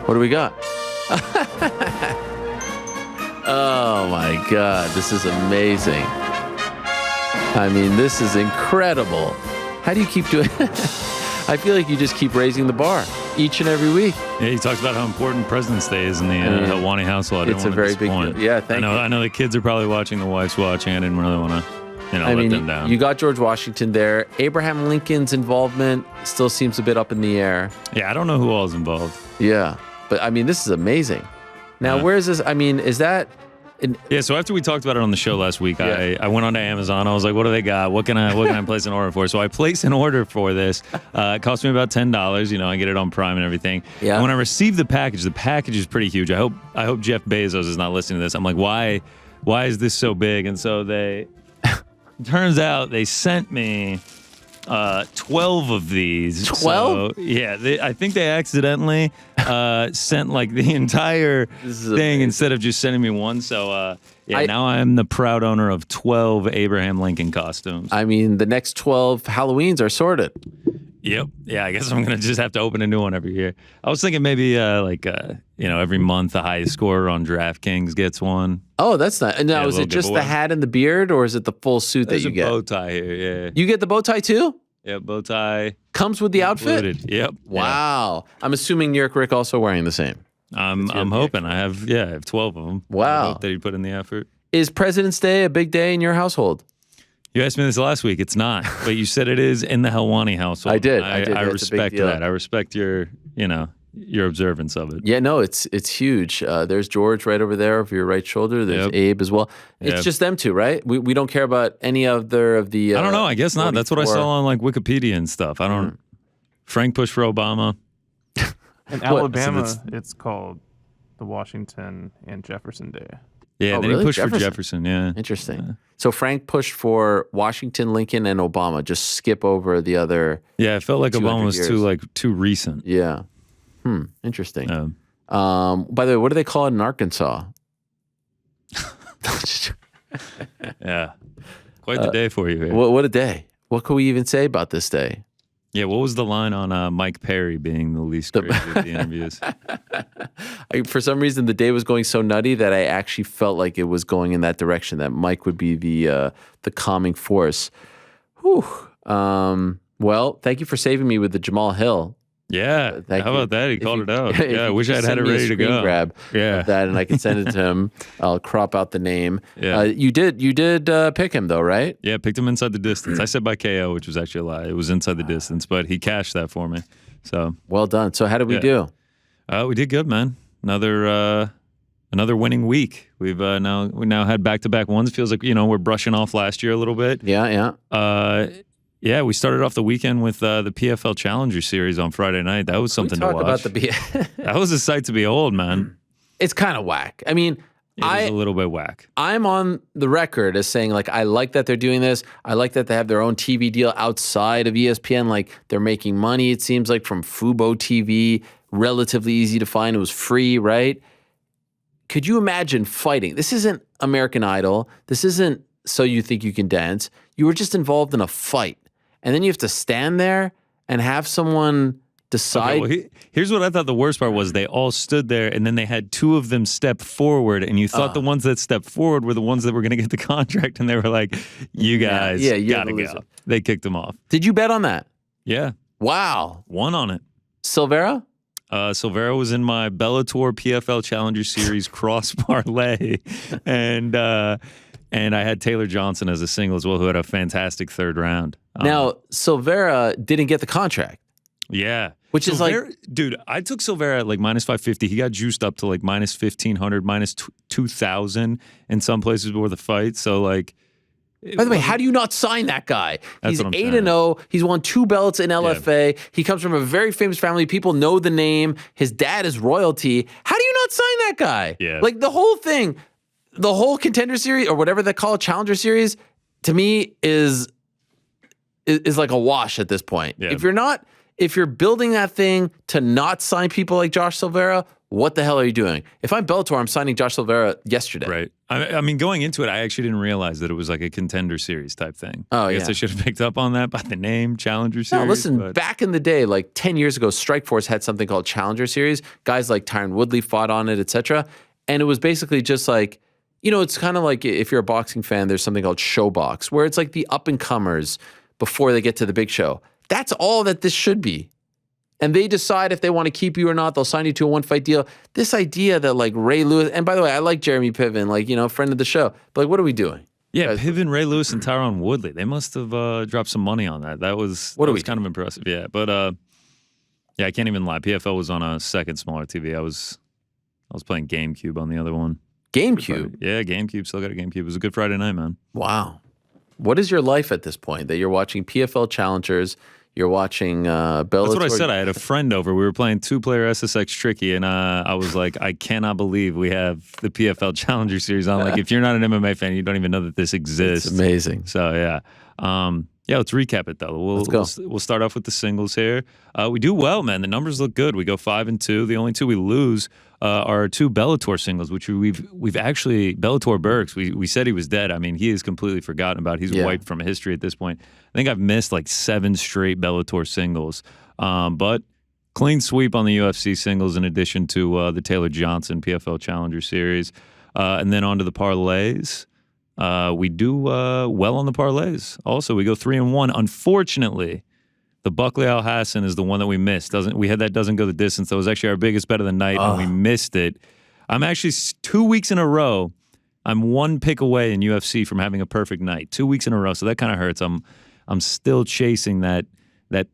What do we got? Oh my God, this is amazing. I mean, this is incredible. How do you keep doing I feel like you just keep raising the bar each and every week. Yeah, he talks about how important President's Day is in the Helwani household. It's a very big deal. Yeah, thank you. I know the kids are probably watching, the wife's watching. I didn't really want to, let them down. You got George Washington there. Abraham Lincoln's involvement still seems a bit up in the air. Yeah, I don't know who all is involved. Yeah, but I mean, this is amazing. Now, where is this? I mean, is that... Yeah, so after we talked about it on the show last week, I went onto Amazon. I was like, what do they got? What can I place an order for? So I placed an order for this. It cost me about $10. I get it on Prime and everything. Yeah. And when I received the package is pretty huge. I hope Jeff Bezos is not listening to this. I'm like, why is this so big? And so turns out they sent me 12 of these. 12? So, yeah, I think they accidentally sent like the entire thing instead of just sending me one. So now I'm the proud owner of 12 Abraham Lincoln costumes. I mean, the next 12 Halloweens are sorted. Yep. Yeah, I guess I'm going to just have to open a new one every year. I was thinking maybe every month the highest scorer on DraftKings gets one. Oh, that's not. Now, is it just the hat and the beard, or is it the full suit that you get? There's a bow tie here, yeah. You get the bow tie too? Yeah, bow tie. Comes with the outfit? Yep. Wow. Yeah. I'm assuming New York Rick also wearing the same. I'm hoping. I have 12 of them. Wow. I hope that he put in the effort. Is President's Day a big day in your household? You asked me this last week. It's not, but you said it is in the Helwani household. I did. I respect that. I respect your observance of it. Yeah, no, it's huge. There's George right over there over your right shoulder. There's Abe as well. It's just them two, right? We don't care about any other of the... I don't know. I guess not. That's what I saw on like Wikipedia and stuff. I don't... Frank pushed for Obama. In Alabama, it's called the Washington and Jefferson Day. Yeah, then he pushed for Jefferson, yeah. Interesting. Yeah. So Frank pushed for Washington, Lincoln, and Obama. Just skip over the other... Yeah, it felt like Obama was too recent. Yeah. Interesting. By the way, what do they call it in Arkansas? Yeah. Quite the day for you here. What a day. What can we even say about this day? Yeah, what was the line on Mike Perry being the least crazy of the interviews? For some reason, the day was going so nutty that I actually felt like it was going in that direction, that Mike would be the calming force. Whew. Well, thank you for saving me with the Jamal Hill. Yeah, how about that? He called it out. Yeah, I wish I'd had it ready to go. Grab of that, and I can send it to him. I'll crop out the name. Yeah. You did pick him though, right? Yeah, picked him inside the distance. I said by KO, which was actually a lie. It was inside the distance, but he cashed that for me. So well done. So how did we do? We did good, man. Another winning week. We now had back-to-back ones. Feels like we're brushing off last year a little bit. Yeah. Yeah, we started off the weekend with the PFL Challenger Series on Friday night. That was something to watch. About that was a sight to behold, man. It's kind of whack. I mean, it's a little bit whack. I'm on the record as saying, like, I like that they're doing this. I like that they have their own TV deal outside of ESPN. Like, they're making money, it seems like, from Fubo TV. Relatively easy to find. It was free, right? Could you imagine fighting? This isn't American Idol. This isn't So You Think You Can Dance. You were just involved in a fight. And then you have to stand there and have someone decide. Okay, well, here's what I thought the worst part was. They all stood there, and then they had two of them step forward, and you thought the ones that stepped forward were the ones that were going to get the contract, and they were like, you guys gotta go. They kicked them off. Did you bet on that? Yeah. Wow. Won on it. Silvera? Silvera was in my Bellator PFL Challenger Series cross parlay, and I had Taylor Johnson as a single as well, who had a fantastic third round. Now, Silvera didn't get the contract. Yeah. Which is like... Dude, I took Silvera at like minus 550. He got juiced up to like minus 1,500, minus 2,000 in some places before the fight. So like... By the way, how do you not sign that guy? He's 8-0. He's won 2 belts in LFA. Yeah. He comes from a very famous family. People know the name. His dad is royalty. How do you not sign that guy? Yeah. Like the whole thing, the whole Contender Series or whatever they call it, Challenger Series, to me is like a wash at this point. Yeah. If you're building that thing to not sign people like Josh Silvera, what the hell are you doing? If I'm Bellator, I'm signing Josh Silveira yesterday. Right. I mean, going into it, I actually didn't realize that it was like a contender series type thing. Oh, I guess I should have picked up on that by the name, Challenger Series. No, listen, back in the day, like 10 years ago, Strikeforce had something called Challenger Series. Guys like Tyron Woodley fought on it, etc. And it was basically just like, it's kind of like if you're a boxing fan, there's something called Showbox, where it's like the up-and-comers before they get to the big show. That's all that this should be. And they decide if they want to keep you or not. They'll sign you to a one-fight deal. This idea that like Ray Lewis, and by the way, I like Jeremy Piven, like, friend of the show. But like, what are we doing? Yeah, Piven, Ray Lewis, and Tyron Woodley. They must have dropped some money on that. That was kind of impressive. Yeah, but yeah, I can't even lie. PFL was on a second smaller TV. I was playing GameCube on the other one. GameCube? Yeah, GameCube. Still got a GameCube. It was a good Friday night, man. Wow. What is your life at this point that you're watching PFL Challengers? You're watching Bellator. That's what I said. I had a friend over. We were playing 2-player SSX Tricky, and I was like, I cannot believe we have the PFL Challenger Series on. Like, if you're not an MMA fan, you don't even know that this exists. It's amazing. So, yeah. Let's recap it, though. Let's go. We'll start off with the singles here. We do well, man. The numbers look good. We go 5-2. The only two we lose are 2 Bellator singles, which we've actually, Bellator Burks, we said he was dead. I mean, he is completely forgotten about. He's wiped from history at this point. I think I've missed like 7 straight Bellator singles. But clean sweep on the UFC singles in addition to the Taylor Johnson PFL Challenger Series. And then on to the parlays. We do well on the parlays. Also, we go 3-1. Unfortunately, the Buckley Al Hassan is the one that we missed. We had that doesn't go the distance. That was actually our biggest bet of the night, and we missed it. I'm actually 2 weeks in a row. I'm 1 pick away in UFC from having a perfect night. 2 weeks in a row, so that kind of hurts. I'm still chasing that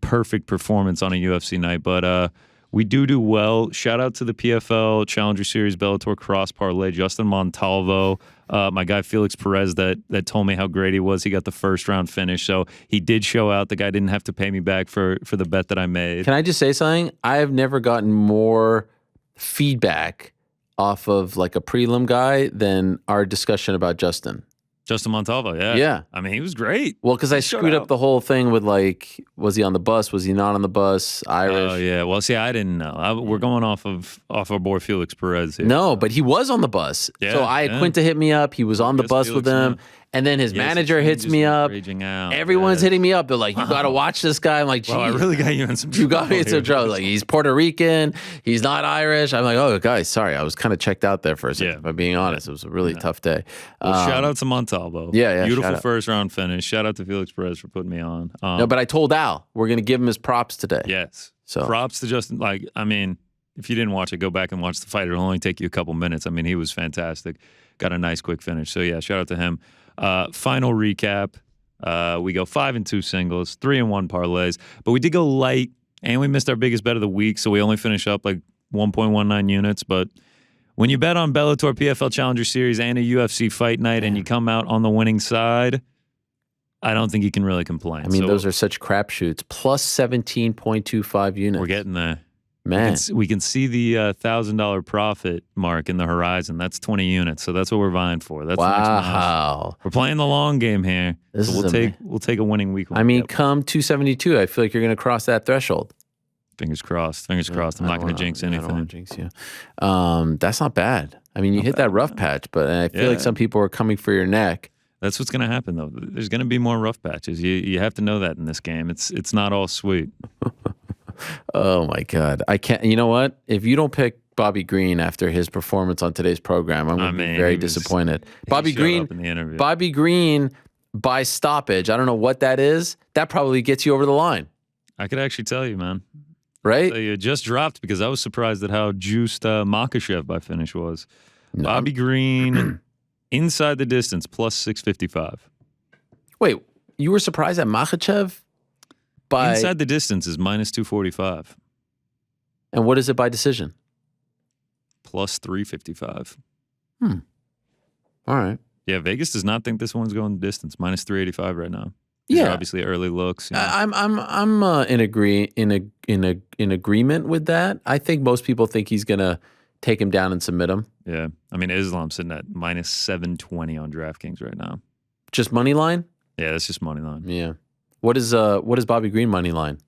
perfect performance on a UFC night, but we do well. Shout out to the PFL Challenger Series Bellator Cross Parlay, Justin Montalvo, my guy Felix Perez that told me how great he was. He got the first round finish, so he did show out. The guy didn't have to pay me back for the bet that I made. Can I just say something? I have never gotten more feedback off of like a prelim guy than our discussion about Justin. Justin Montalvo, yeah. Yeah. I mean, he was great. Well, because I screwed up the whole thing with like, was he on the bus? Was he not on the bus? Irish? Oh, yeah. Well, see, I didn't know. We're going off our boy Felix Perez here. No, but he was on the bus. Yeah, so I had Quinta hit me up. He was on the bus Felix, with him. And then his manager hits me up. Everyone's hitting me up. They're like, you got to watch this guy. I'm like, geez. Well, I really got you in some trouble. You got me in some trouble. Like, he's Puerto Rican. He's not Irish. I'm like, oh, guys, sorry. I was kind of checked out there for a second. If I'm being honest, it was a really tough day. Well, shout out to Montalvo. Yeah. Beautiful first round finish. Shout out to Felix Perez for putting me on. No, but I told Al, we're going to give him his props today. Yes. So props to Justin. Like, I mean, if you didn't watch it, go back and watch the fight. It'll only take you a couple minutes. I mean, he was fantastic. Got a nice quick finish. So, yeah, shout out to him. Final recap. We go 5-2 singles, 3-1 parlays, but we did go light and we missed our biggest bet of the week. So we only finish up like 1.19 units. But when you bet on Bellator PFL Challenger Series and a UFC fight night and you come out on the winning side, I don't think you can really complain. I mean, those are such crapshoots. Plus 17.25 units. We're getting there. Man. We can see the $1,000 profit mark in the horizon. That's 20 units, so that's what we're vying for. That's wow. We're playing the long game here. This so we'll take a winning week. I mean, come 272, I feel like you're going to cross that threshold. Fingers crossed. Fingers crossed. I'm not going to jinx anything. I don't want to jinx you. That's not bad. I mean, you hit that rough patch, but I feel like some people are coming for your neck. That's what's going to happen, though. There's going to be more rough patches. You have to know that in this game. It's not all sweet. Oh my God. I can't, you know what? If you don't pick Bobby Green after his performance on today's program, I'm going to be very disappointed. Bobby Green by stoppage. I don't know what that is. That probably gets you over the line. I could actually tell you, man. Right? So you just dropped because I was surprised at how juiced Makhachev by finish was. No. Bobby Green inside the distance plus 655. Wait, you were surprised at Makhachev? Inside the distance is minus 245. And what is it by decision? Plus 355. All right. Yeah, Vegas does not think this one's going the distance. Minus 385 right now. These are obviously early looks. You know. I'm in agreement with that. I think most people think he's gonna take him down and submit him. Yeah, I mean Islam's sitting at minus 720 on DraftKings right now. Just money line? Yeah, that's just money line. Yeah. What is Bobby Green money line?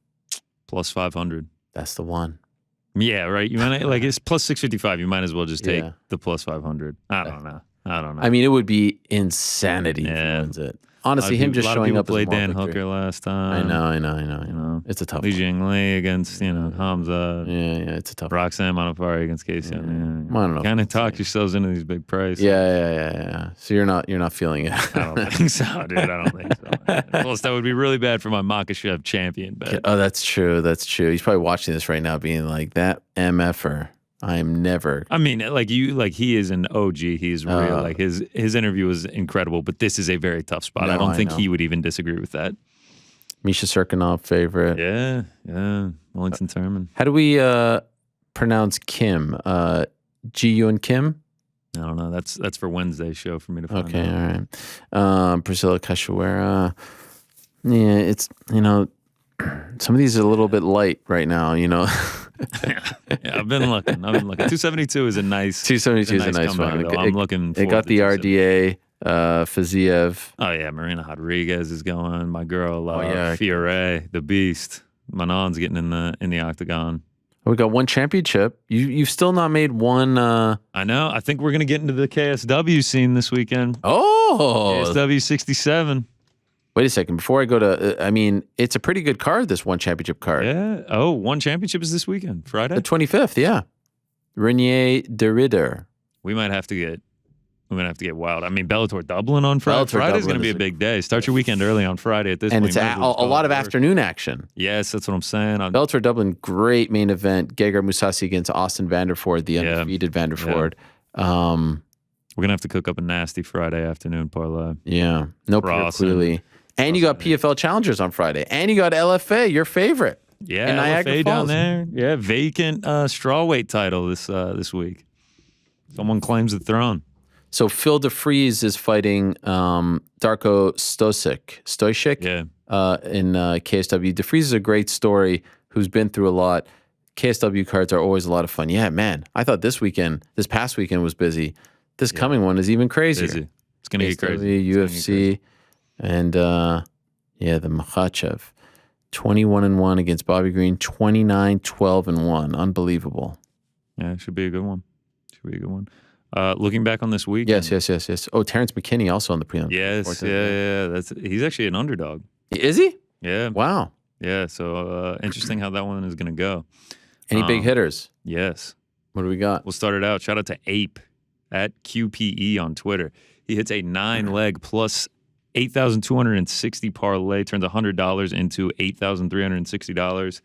Plus 500. That's the one. Yeah, right. You might like it's plus 655. You might as well just take the plus 500. I don't know. I mean, it would be insanity if he wins it. Honestly, him just showing up as a played moral Dan victory. Hooker last time. I know. It's a tough Li one. Jingliang against, Hamza. Yeah, it's a tough one. Roxanne Modafferi against Casey. I don't know. Kind of talk yourselves into these big prices. Yeah. So you're not feeling it. I don't think so, dude. I don't think so. Plus, that would be really bad for my Makhachev champion bet. Oh, that's true. He's probably watching this right now being like, that MFer. I'm never. I mean, he is an OG. He's real. Like his interview was incredible, but this is a very tough spot. I don't think he would even disagree with that. Misha Serkinov favorite. Yeah. Wellington Turman. How do we pronounce Kim? Ji-Yoon Kim? I don't know. That's for Wednesday's show for me to find out. Okay, all right. Priscilla Casuara. Yeah, it's, some of these are a little bit light right now, yeah, I've been looking. 272 is a nice. 272 is a nice one. I'm looking. It got the RDA, Fiziev. Oh yeah, Marina Rodriguez is going. My girl, Fiore, the Beast. Manon's getting in the octagon. We got one championship. You've still not made one. I know. I think we're gonna get into the KSW scene this weekend. Oh, KSW 67. Wait a second. Before I go to, it's a pretty good card, this one championship card. Yeah. Oh, one championship is this weekend, Friday? The 25th, yeah. Renier de Ridder. We might have to get wild. I mean, Bellator Dublin on Friday. Friday's going to be a big day. Start your weekend early on Friday at this point. And it's a lot of afternoon action. Yes, that's what I'm saying. Bellator Dublin, great main event. Gegard Mousasi against Austin Vanderford, the undefeated Vanderford. Yeah. We're going to have to cook up a nasty Friday afternoon parlay. Yeah. No Peter Clearly. And you got PFL Challengers on Friday. And you got LFA, your favorite. Yeah, in Niagara LFA Falls. down there. Yeah, vacant strawweight title this week. Someone claims the throne. So Phil DeFries is fighting Darko Stoychik in KSW. DeFries is a great story who's been through a lot. KSW cards are always a lot of fun. Yeah, man. I thought this past weekend was busy. This coming one is even crazier. Busy. It's going to get crazy. UFC. And the Makhachev, 21-1 against Bobby Green, 29-12-1. Unbelievable. Yeah, it should be a good one. Looking back on this week. Yes. Oh, Terrence McKinney also on the prelim. Yes, yeah. He's actually an underdog. Is he? Yeah. Wow. Yeah. So interesting how that one is going to go. Any big hitters? Yes. What do we got? We'll start it out. Shout out to Ape at QPE on Twitter. He hits a 9-leg plus 8,260 parlay, turns $100 into $8,360.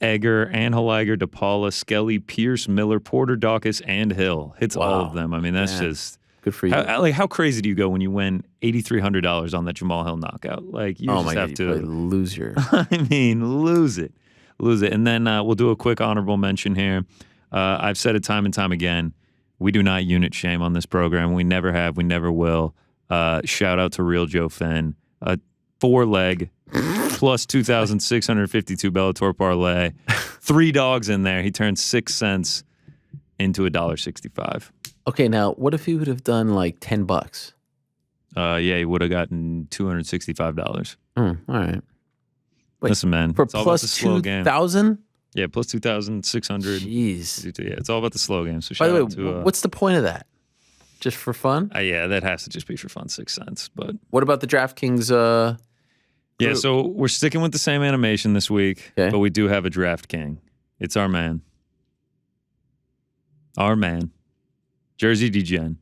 Egger, Anheliger, DePaula, Skelly, Pierce, Miller, Porter, Dawkins, and Hill. Hits all of them. I mean, that's just good for you. How crazy do you go when you win $8,300 on that Jamal Hill knockout? Like, you just have to lose your. lose it. And then we'll do a quick honorable mention here. I've said it time and time again. We do not unit shame on this program. We never have. We never will. Shout out to Real Joe Finn. 4-leg plus 2,652 Bellator parlay. 3 dogs in there. He turned 6 cents into $1.65. Okay, now what if he would have done like $10? Yeah, he would have gotten $265. All right. Wait, listen, man. For plus 2,000? Yeah, plus 2,600. Jeez. Yeah, it's all about the slow game. So by the way, what's the point of that? Just for fun? Yeah, that has to just be for fun, 6 cents. But what about the DraftKings? Yeah, so we're sticking with the same animation this week, but we do have a Draft King. It's our man. Jersey DGen.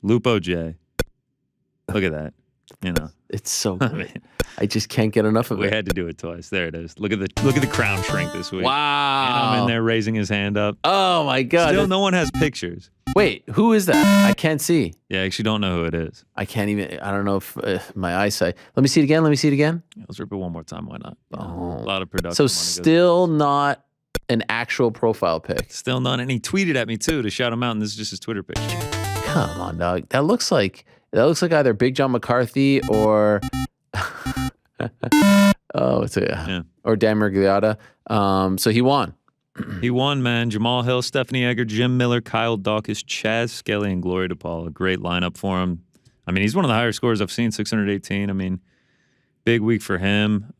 Lupo J. Look at that. It's so good. I just can't get enough of it. We had to do it twice. There it is. Look at the crown shrink this week. Wow. And I'm in there raising his hand up. Oh my God. Still no one has pictures. Wait, who is that? I can't see. Yeah, I actually don't know who it is. I can't even, I don't know if my eyesight. Let me see it again. Yeah, let's rip it one more time. Why not? A lot of production. So still not an actual profile pic. Still none. And he tweeted at me too to shout him out, and this is just his Twitter picture. Come on, dog. That looks like either Big John McCarthy or or Dan Murgliata. So he won. He won, man. Jamal Hill, Stephanie Egger, Jim Miller, Kyle Dawkins, Chaz Skelly, and Gloria DePaula. Great lineup for him. I mean, he's one of the higher scorers I've seen, 618. I mean, big week for him.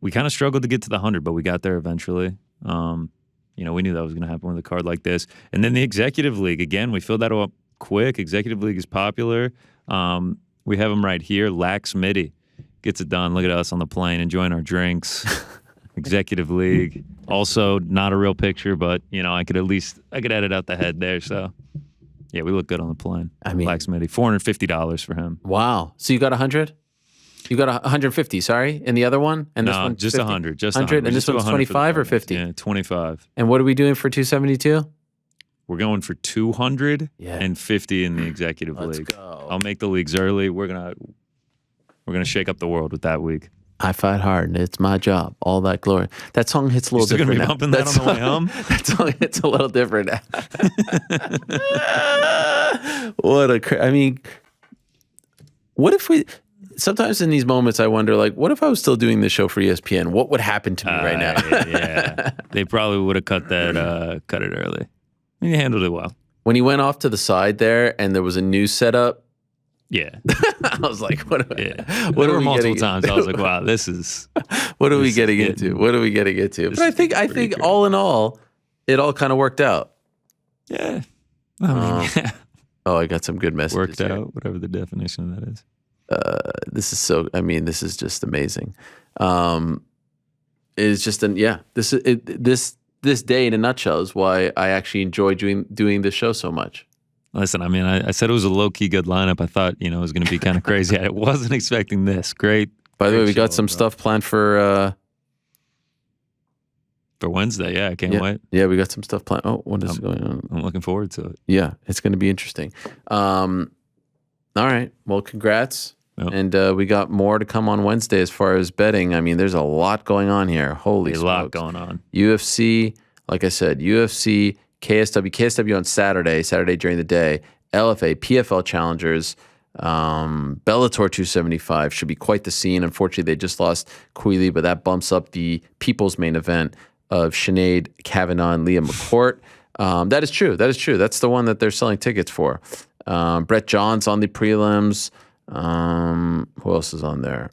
We kind of struggled to get to the 100, but we got there eventually. We knew that was going to happen with a card like this. And then the Executive League, again, we filled that up quick. Executive League is popular. We have them right here. Lax Mitty gets it done. Look at us on the plane enjoying our drinks. Executive League. Also, not a real picture, but, I could edit out the head there. So, yeah, we look good on the plane. Lax Mitty. $450 for him. Wow. So you got 100? You got 150, sorry, in the other one? And this one just 100. Just 100. And this one's 25 or 50? Yeah, 25. And what are we doing for 272? We're going for 250 in the Executive League. Let's go. I'll make the leagues early. We're gonna shake up the world with that week. I fight hard, and it's my job. All that glory. That song hits a little different. You're still gonna be bumping that on the way home? That song hits a little different. What if we? Sometimes in these moments, I wonder, what if I was still doing this show for ESPN? What would happen to me right now? Yeah, they probably would have cut it early. You handled it well. When he went off to the side there, and there was a news setup. Yeah, I was like, "What? There were multiple times I was like, wow, this is. What are we getting into? What are we getting into?" But I think all in all, it all kind of worked out. Yeah, yeah. Oh, I got some good messages. Worked here. out, whatever the definition of that is. This is just amazing. It's just this day in a nutshell is why I actually enjoy doing this show so much. Listen, I said it was a low-key good lineup. I thought, it was going to be kind of crazy. I wasn't expecting this. Great. By the way, we got some stuff planned for Wednesday. Yeah, I can't wait. Yeah, we got some stuff planned. Oh, what is going on? I'm looking forward to it. Yeah, it's going to be interesting. All right. Well, congrats. Yep. And we got more to come on Wednesday as far as betting. There's a lot going on here. Holy smokes. A lot going on. UFC, like I said, UFC, KSW on Saturday during the day, LFA, PFL challengers, Bellator 275 should be quite the scene. Unfortunately, they just lost Queeley, but that bumps up the people's main event of Sinead Kavanagh and Leah McCourt. That is true. That's the one that they're selling tickets for. Brett Johns on the prelims. Who else is on there?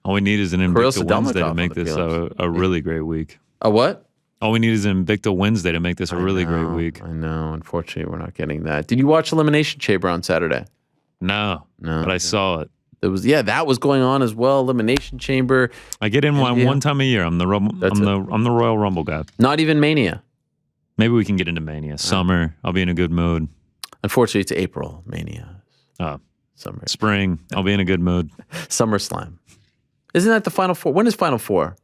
All we need is an Invicta Wednesday to make this a really great week. A what? All we need is an Invicta Wednesday to make this a really great week. I know. Unfortunately, we're not getting that. Did you watch Elimination Chamber on Saturday? No, but I saw it. That was going on as well. Elimination Chamber. I get in one time a year. I'm the Royal Rumble guy. Not even Mania. Maybe we can get into Mania. Summer, I'll be in a good mood. Unfortunately, it's April. Mania. Oh, summer. Spring, I'll be in a good mood. SummerSlam. Isn't that the Final Four? When is Final Four?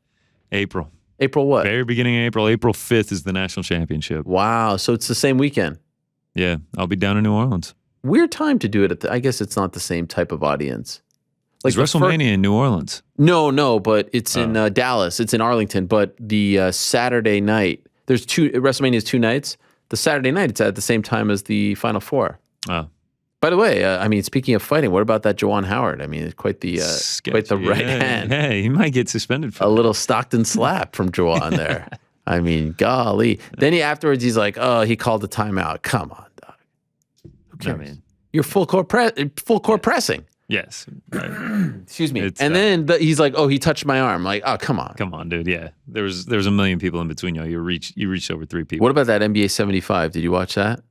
April. April what? Very beginning of April. April 5th is the national championship. Wow. So it's the same weekend. Yeah. I'll be down in New Orleans. Weird time to do it. I guess it's not the same type of audience. Like WrestleMania in New Orleans. No, but it's in Dallas. It's in Arlington. But the Saturday night, WrestleMania is 2 nights. The Saturday night, it's at the same time as the Final Four. Oh. By the way, speaking of fighting, what about that Juwan Howard? It's quite the right hand. Hey, he might get suspended for a little Stockton slap from Juwan there. Golly. Then afterwards, he's like, "Oh, he called the timeout." Come on, dog. Who cares? You're full court pressing. Yes. Right. Excuse me. Then he's like, "Oh, he touched my arm." Like, "Oh, come on." Come on, dude. Yeah. There was a million people in between you. You reached over 3 people. What about that NBA 75? Did you watch that?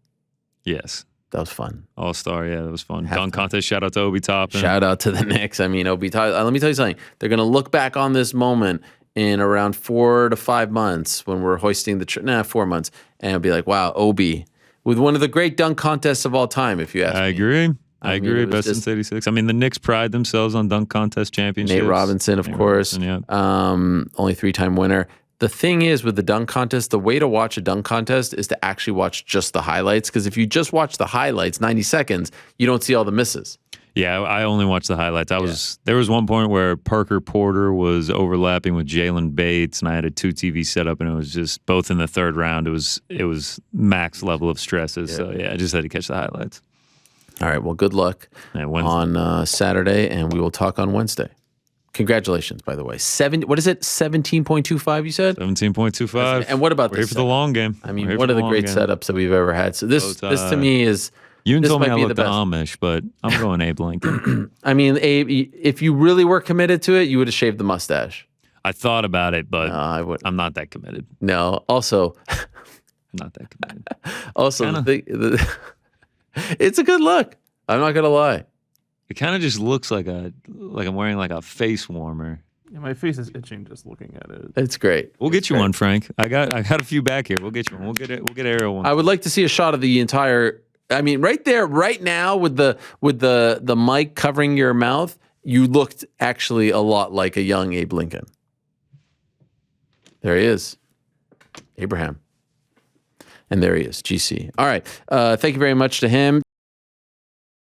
Yes. That was fun. All-Star, yeah, that was fun. Dunk contest, shout out to Obi Toppin. Shout out to the Knicks. Obi Toppin. Let me tell you something. They're going to look back on this moment in around 4 to 5 months when we're hoisting 4 months, and it'll be like, wow, Obi, with one of the great dunk contests of all time, if you ask me. I agree. Best since '86. The Knicks pride themselves on dunk contest championships. Nate Robinson, of course. Yeah. Only 3-time winner. The thing is with the dunk contest, the way to watch a dunk contest is to actually watch just the highlights. Because if you just watch the highlights, 90 seconds, you don't see all the misses. Yeah, I only watched the highlights. There was one point where Parker Porter was overlapping with Jalen Bates, and I had a 2 TV setup, and it was just both in the third round. It was max level of stresses. Yeah. So yeah, I just had to catch the highlights. All right. Well, good luck on Saturday, and we will talk on Wednesday. Congratulations, by the way. What is it? 17.25, you said? 17.25. And what about this? We're here for the long game. One of the great setups that we've ever had. So this to me is... You told me I looked Amish, but I'm going Abe Lincoln. Abe, if you really were committed to it, you would have shaved the mustache. I thought about it, but I wouldn't. I'm not that committed. No. Also, I'm not that committed. Also, it's a good look. I'm not gonna lie. It kind of just looks like I'm wearing like a face warmer. Yeah, my face is itching just looking at it. It's great. We'll get you one, Frank. I got a few back here. We'll get you one. We'll get Ariel one. I would like to see a shot of the entire. I mean, right there, right now, with the mic covering your mouth, you looked actually a lot like a young Abe Lincoln. There he is, Abraham. And there he is, GC. All right. Thank you very much to him.